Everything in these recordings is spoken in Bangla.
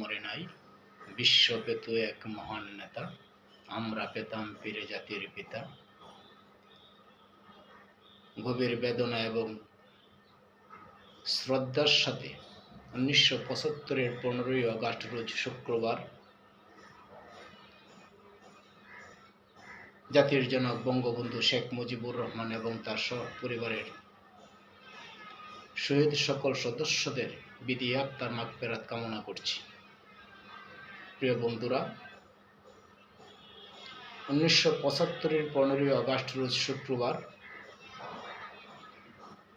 মরে নাই, বিশ্ব পেত এক মহান নেতা, আমরা পেতাম পীরে জাতির পিতা। গভীর বেদনা এবং শ্রদ্ধার সাথে 1975-এর 15ই আগস্ট রোজ শুক্রবার জাতির জনক বঙ্গবন্ধু শেখ মুজিবুর রহমান এবং তার পরিবারের শহীদ সকল সদস্যদের বিধি আত্মার মাগফিরাত কামনা করছি। প্রিয় বন্ধুরা, 1975-এর 15ই আগস্ট রোজ শুক্রবার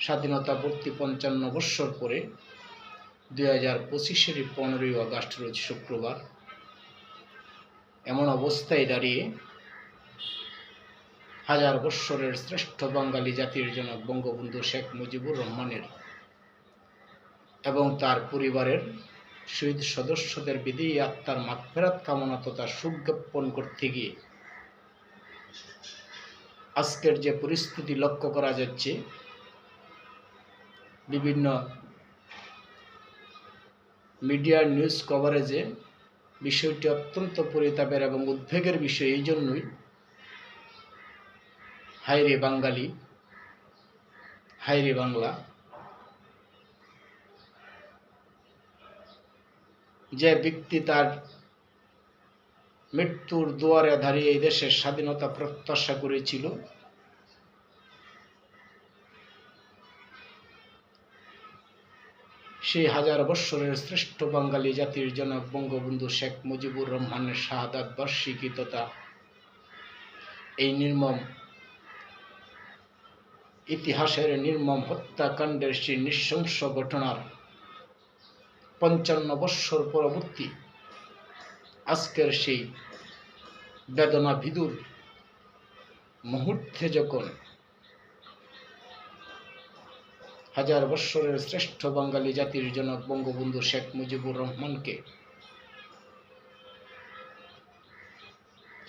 স্বাধীনতাবর্তী 55 বৎসর পরে 2025-এর 15ই আগস্ট রোজ শুক্রবার এমন অবস্থায় দাঁড়িয়ে হাজার বৎসরের শ্রেষ্ঠ বাঙালি জাতির জনক বঙ্গবন্ধু শেখ মুজিবুর রহমানের এবং তার পরিবারের শহীদ সদস্যদের বিধি আত্মার মাগফিরাত কামনা তথা সুখ জ্ঞাপন করতে গিয়ে আজকের যে পরিস্থিতি লক্ষ্য করা যাচ্ছে, বিভিন্ন মিডিয়ার নিউজ কভারেজে বিষয়টি অত্যন্ত পরিতাপের এবং উদ্বেগের বিষয়। এই জন্যই হায়রে বাঙালি, হায়রে বাংলা, যে ব্যক্তি তার মৃত্যুর দুয়ারে দাঁড়িয়ে এই দেশের স্বাধীনতা প্রত্যাশা করেছিল, সেই হাজার বৎসরের শ্রেষ্ঠ বাঙালি জাতির জনক বঙ্গবন্ধু শেখ মুজিবুর রহমানের শাহাদাত বার্ষিকী তথা এই নির্মম ইতিহাসের নির্মম হত্যাকাণ্ডের সেই নৃশংস ঘটনার 55 বৎসর পরবর্তী আজকের সেই বেদনা ভিদুর মুহূর্তে যখন হাজার বৎসরের শ্রেষ্ঠ বাঙালি জাতির জনক বঙ্গবন্ধু শেখ মুজিবুর রহমানকে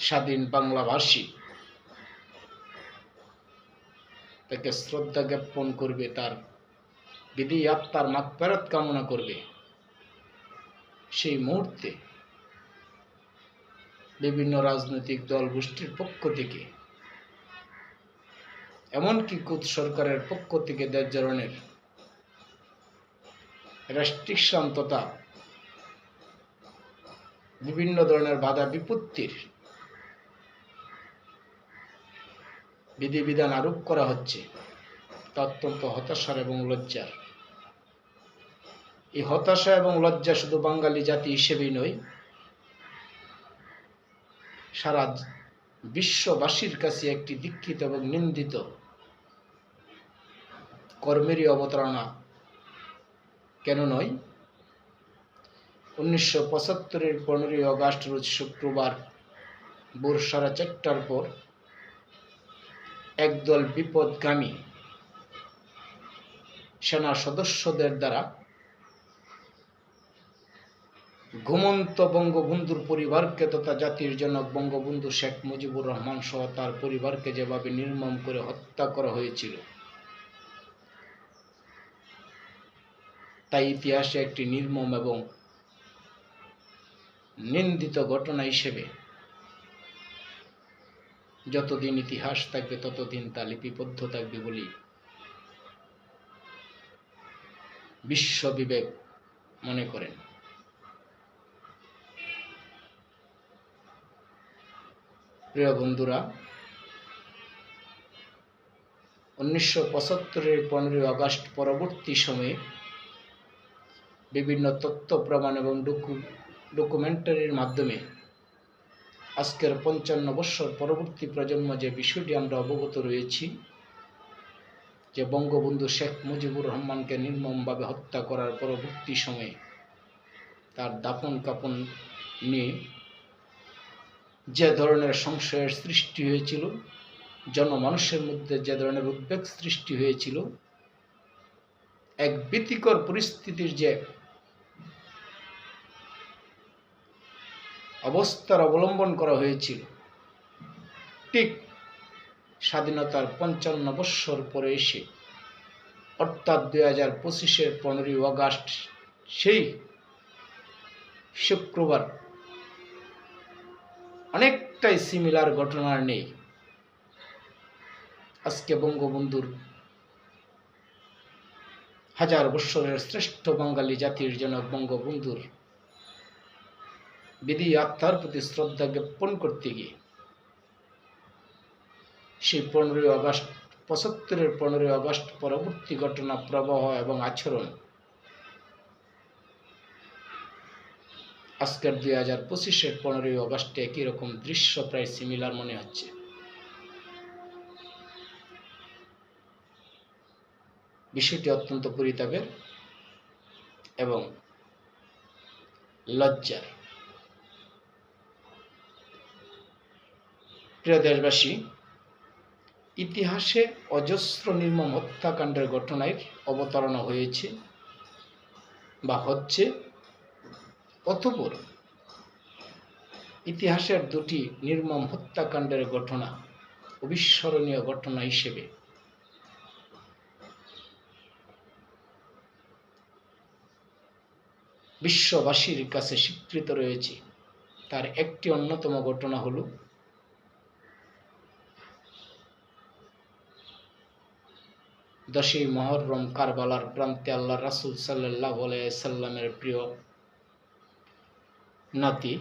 স্বাধীন বাংলাভাষী তাকে শ্রদ্ধা জ্ঞাপন করবে, তার বিধি আত্মার মাগফিরাত কামনা করবে, সেই মুহূর্তে বিভিন্ন রাজনৈতিক দল গোষ্ঠীর পক্ষ থেকে, এমনকি কুৎ সরকারের পক্ষ থেকে দেশ ধরনের রেস্ট্রিকশন তথা বিভিন্ন ধরনের বাধা বিপত্তির বিধিবিধান আরোপ করা হচ্ছে, তা অত্যন্ত হতাশার এবং লজ্জার। এই হতাশা এবং লজ্জা শুধু বাঙালি জাতি হিসেবেই নয়, সারা বিশ্ববাসীর কাছে একটি দীক্ষিত এবং নিন্দিত কর্মেরই অবতারণা। কেন নয়? 1975-এর 15ই আগস্ট রোজ শুক্রবার ভোর 4:30টার পর একদল বিপদগামী সেনা সদস্যদের দ্বারা ঘুমন্ত বঙ্গবন্ধুর পরিবারকে তথা জাতির জনক বঙ্গবন্ধু শেখ মুজিবুর রহমান সহ তার পরিবারকে যেভাবে নির্মম করে হত্যা করা হয়েছিল, তাই ইতিহাসে একটি নির্মম এবং নিন্দিত ঘটনা হিসেবে যতদিন ইতিহাস থাকবে ততদিন তা লিপিবদ্ধ থাকবে বলেই বিশ্ব বিবেক মনে করেন। প্রিয় বন্ধুরা, 1975-এর 15ই আগস্ট পরবর্তী সময়ে বিভিন্ন তথ্য প্রমাণ এবং ডকুমেন্টারির মাধ্যমে আজকের 55 বৎসর পরবর্তী প্রজন্ম যে বিষয়টি আমরা অবগত রয়েছি, যে বঙ্গবন্ধু শেখ মুজিবুর রহমানকে নির্মমভাবে হত্যা করার পরবর্তী সময়ে তার দাফন কাফন নিয়ে যে ধরনের সংশয়ের সৃষ্টি হয়েছিল, জনমানুষের মধ্যে যে ধরনের উদ্বেগ সৃষ্টি হয়েছিল, এক ভীতিকর পরিস্থিতির যে অবস্থার অবলম্বন করা হয়েছিল, ঠিক স্বাধীনতার 55 বৎসর পরে এসে অর্থাৎ 2025-এর 15ই আগস্ট সেই শুক্রবার অনেকটাই সিমিলার ঘটনার নেই। আজকে বঙ্গবন্ধুর হাজার বৎসরের শ্রেষ্ঠ বাঙালি জাতির জনক বঙ্গবন্ধুর বিধি আত্মার প্রতি শ্রদ্ধা জ্ঞাপন করতে গিয়ে সেই 15ই আগস্ট 75-এর 15ই আগস্ট পরবর্তী ঘটনা প্রবাহ এবং আচরণ আজকের 2025-এর 15ই আগস্টে একই রকম দৃশ্য প্রায় সিমিলার মনে হচ্ছে। বিষয়টি অত্যন্ত পরিতাপের এবং লজ্জার। প্রিয় দেশবাসী, ইতিহাসে অজস্র নির্মম হত্যাকাণ্ডের ঘটনায় অবতারণা হয়েছে বা হচ্ছে, অতঃপর ইতিহাসের দুটি নির্মম হত্যাকাণ্ডের ঘটনা অবিস্মরণীয় ঘটনা হিসেবে বিশ্ববাসীর কাছে স্বীকৃত রয়েছে। তার একটি অন্যতম ঘটনা হল দশই মুহররম কারবালার প্রান্তে আল্লাহ রাসূল সাল্লাল্লাহু আলাইহি সাল্লামের প্রিয় নাতি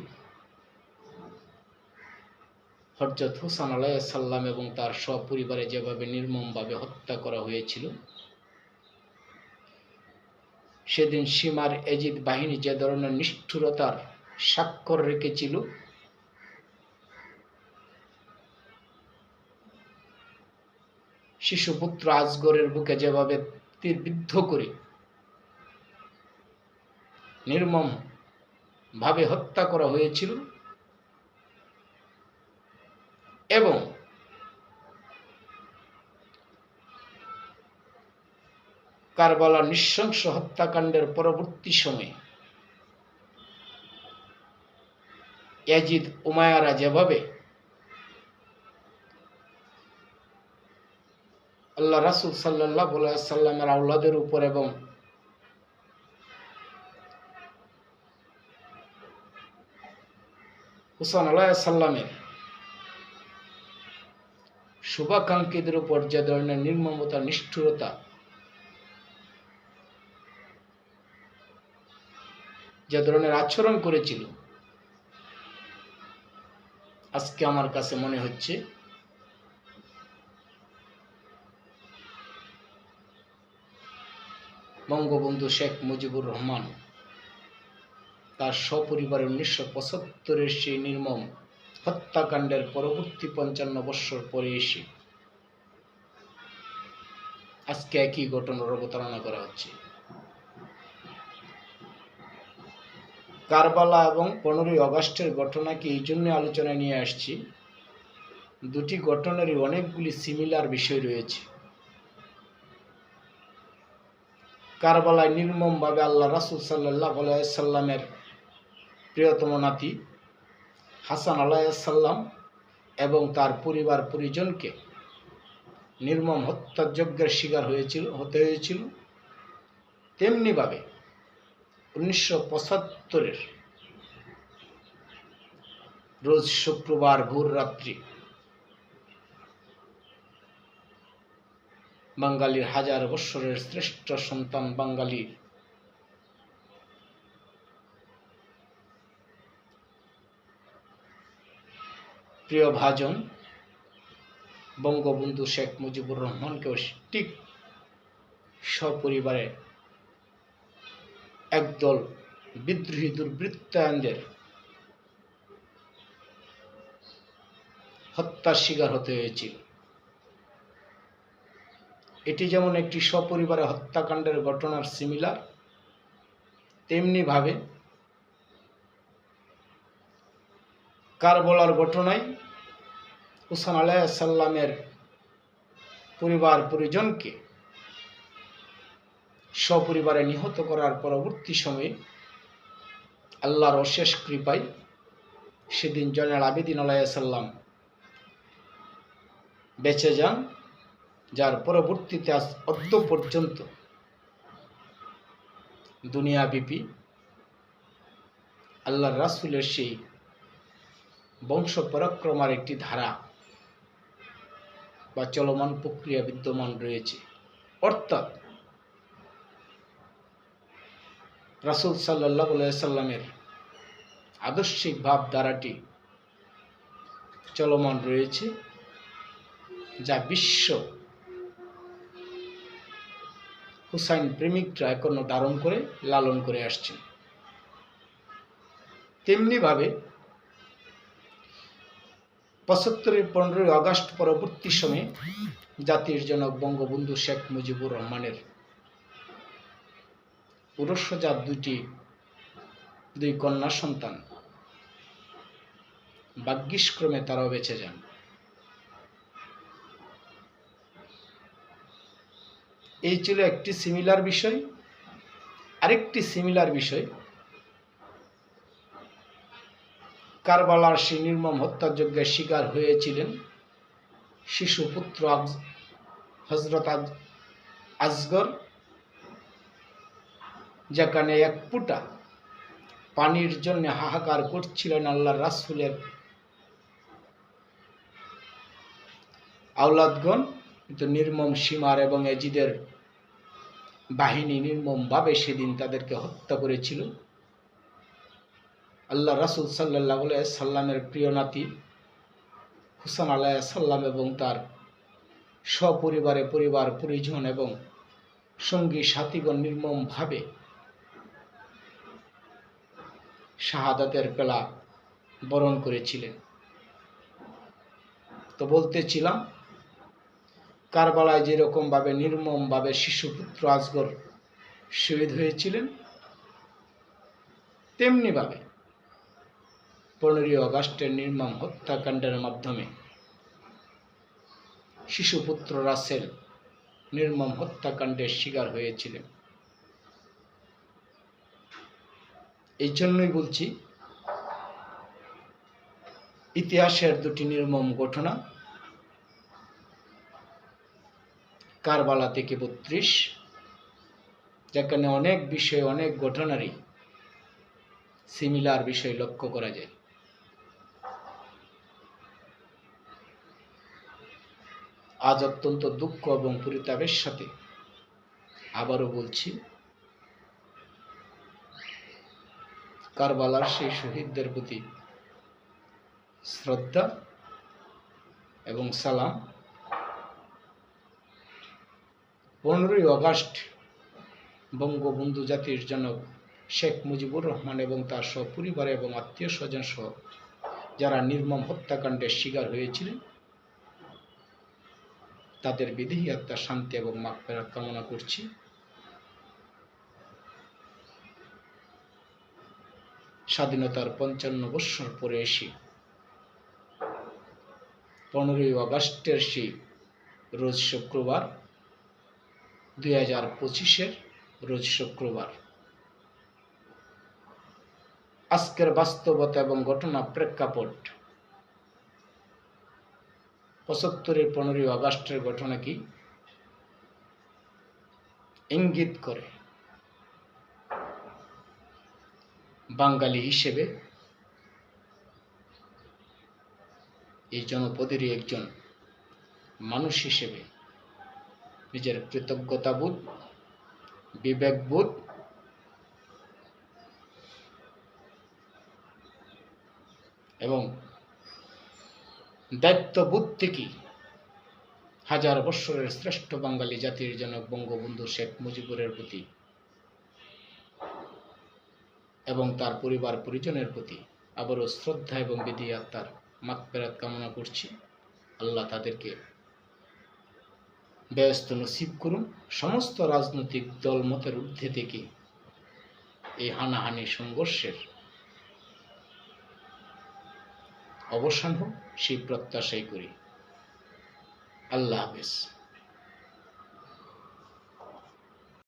হযরত হুসাইন আলাইহিস সালাম এবং তার সপরিবারে যেভাবে নির্মমভাবে হত্যা করা হয়েছিল, সেদিন সীমার এজিদ বাহিনী যে ধরনের নিষ্ঠুরতার স্বাক্ষর রেখেছিল, শিশুপুত্র আজগরের বুকে যেভাবে তীরবিদ্ধ করে নির্মম ভাবে হত্যা করা হয়েছিল এবং কারবালার নৃশংস হত্যাকাণ্ডের পরবর্তী সময়ে ইয়াজিদ উমাইয়ারা যেভাবে আল্লাহ রাসূল সাল্লাল্লাহু আলাইহি সাল্লামের আওলাদের উপর এবং হুসাইন আলাইহিস সালামের শুভাকাঙ্ক্ষীদের উপর যে ধরনের নির্মমতা, নিষ্ঠুরতা, যে ধরনের আচরণ করেছিল, আজকে আমার কাছে মনে হচ্ছে বঙ্গবন্ধু শেখ মুজিবুর রহমান তার সপরিবারে 1975-এর সেই নির্মম হত্যাকাণ্ডের পরবর্তী 55 বৎসর পরে এসে আজকে একই ঘটনার অবতারণা করা হচ্ছে। কারবালা এবং 15ই আগস্টের ঘটনাকে এই জন্য আলোচনায় নিয়ে আসছি, দুটি ঘটনারই অনেকগুলি সিমিলার বিষয় রয়েছে। কারবালায় নির্মমভাবে আল্লাহ রাসূল সাল্লাল্লাহু আলাইহি সাল্লামের প্রিয়তম নাতি হাসান আলাইহিস সালাম এবং তার পরিবার পরিজনকে নির্মম হত্যাযজ্ঞের শিকার হতে হয়েছিল। তেমনিভাবে 1975-এর রোজ শুক্রবার ভোর রাত্রি বাঙালির হাজার বৎসরের শ্রেষ্ঠ সন্তান, বাঙালির প্রিয় ভাজন বঙ্গবন্ধু শেখ মুজিবুর রহমানকেও ঠিক সপরিবারে একদল বিদ্রোহী দুর্বৃত্তায়নদের হত্যার শিকার হতে হয়েছিল। এটি যেমন একটি সপরিবারে হত্যাকাণ্ডের ঘটনার সিমিলার, তেমনিভাবে কারবালার ঘটনায় হুসাইন আলাইহিস সালামের পরিবার পরিজনকে সপরিবারে নিহত করার পরবর্তী সময়ে আল্লাহর অশেষ কৃপায় সেদিন জয়নুল আবেদিন আলাইহিস সালাম বেঁচে যান, যার পরবর্তীতে আজ অদ্য পর্যন্ত দুনিয়াব্যাপী আল্লাহর রাসূলের সেই বংশ পরাক্রমার একটি ধারা বা চলমান প্রক্রিয়া বিদ্যমান রয়েছে। অর্থাৎ রাসূল সাল্লাল্লাহু আলাইহি সাল্লামের আদর্শিক ভাবধারাটি চলমান রয়েছে, যা বিশ্ব হুসাইন প্রেমিকরা এখনো ধারণ করে লালন করে আসছেন। তেমনিভাবে ৭৫-এর ১৫ই আগস্ট পরবর্তী সময়ে জাতির জনক বঙ্গবন্ধু শেখ মুজিবুর রহমানের পুরুষজাত দুই কন্যা সন্তান ভাগ্যিসক্রমে তারাও বেঁচে যান। এই ছিল একটি সিমিলার বিষয়। আরেকটি সিমিলার বিষয়, কারবালার সেই নির্মম হত্যাযজ্ঞের শিকার হয়েছিলেন শিশুপুত্র হযরত আসগর, যেখানে এক ফুটা পানির জন্য হাহাকার করছিলেন আল্লাহর রাসূলের আওলাদগণ, কিন্তু নির্মম সীমার এবং এজিদের বাহিনী নির্মমভাবে সেদিন তাদেরকে হত্যা করেছিল। আল্লাহ রাসূল সাল্লাল্লাহু আলাইহি সাল্লামের প্রিয় নাতি হুসাইন আলাইহিস সালাম এবং তার সপরিবারে পরিবার পরিজন এবং সঙ্গী সাথীগণ নির্মমভাবে শাহাদাতের পেলা বরণ করেছিলেন। তো বলতেছিলাম, কারবালায় যেরকমভাবে নির্মমভাবে শিশুপুত্র আসগর শহীদ হয়েছিলেন, তেমনিভাবে ১৫ই আগস্টের নির্মম হত্যাকাণ্ডের মাধ্যমে শিশুপুত্র রাসেল নির্মম হত্যাকাণ্ডের শিকার হয়েছিলেন। এই জন্যই বলছি, ইতিহাসের দুটি নির্মম ঘটনা, কারবালা থেকে ৩২, যেখানে অনেক বিষয় অনেক ঘটনারই সিমিলার বিষয় লক্ষ্য করা যায়। আজ অত্যন্ত দুঃখ এবং পরিতাপের সাথে আবারও বলছি, কারবালার সেই শহীদদের প্রতি শ্রদ্ধা এবং সালাম। ১৫ই আগস্ট বঙ্গবন্ধু জাতির জনক শেখ মুজিবুর রহমান এবং তার সপরিবার এবং আত্মীয় স্বজন সহ যারা নির্মম হত্যাকাণ্ডের শিকার হয়েছিলেন, তাদের বিদেহী আত্মার শান্তি এবং মাগফিরাত কামনা করছি। স্বাধীনতার ৫৫ বৎসর পরে এসে ১৫ই আগস্টের সেই রোজ শুক্রবার, ২০২৫-এর রোজ শুক্রবার, আজকের বাস্তবতা এবং ঘটনা প্রেক্ষাপট ৭৫-এর ১৫ই আগস্টের ঘটনা কি ইঙ্গিত করে? বাঙালি হিসেবে, এই জনপদেরই একজন মানুষ হিসেবে নিজের কৃতজ্ঞতাবোধ, বিবেকবোধ এবং দায়িত্ববোধ থেকে হাজার বৎসরের শ্রেষ্ঠ বাঙালি জাতির জনক বঙ্গবন্ধু শেখ মুজিবুরের প্রতি এবং তার পরিবার পরিজনের প্রতি আবারও শ্রদ্ধা এবং বিদেহী আত্মার মাগফিরাত কামনা করছি। আল্লাহ তাদেরকে বেহেশত নসিব করুন। সমস্ত রাজনৈতিক দলমতের ঊর্ধ্বে থেকে এই হানাহানি সংঘর্ষের অবসান হোক, সেই প্রত্যাশাই করি। আল্লাহ হাফেজ।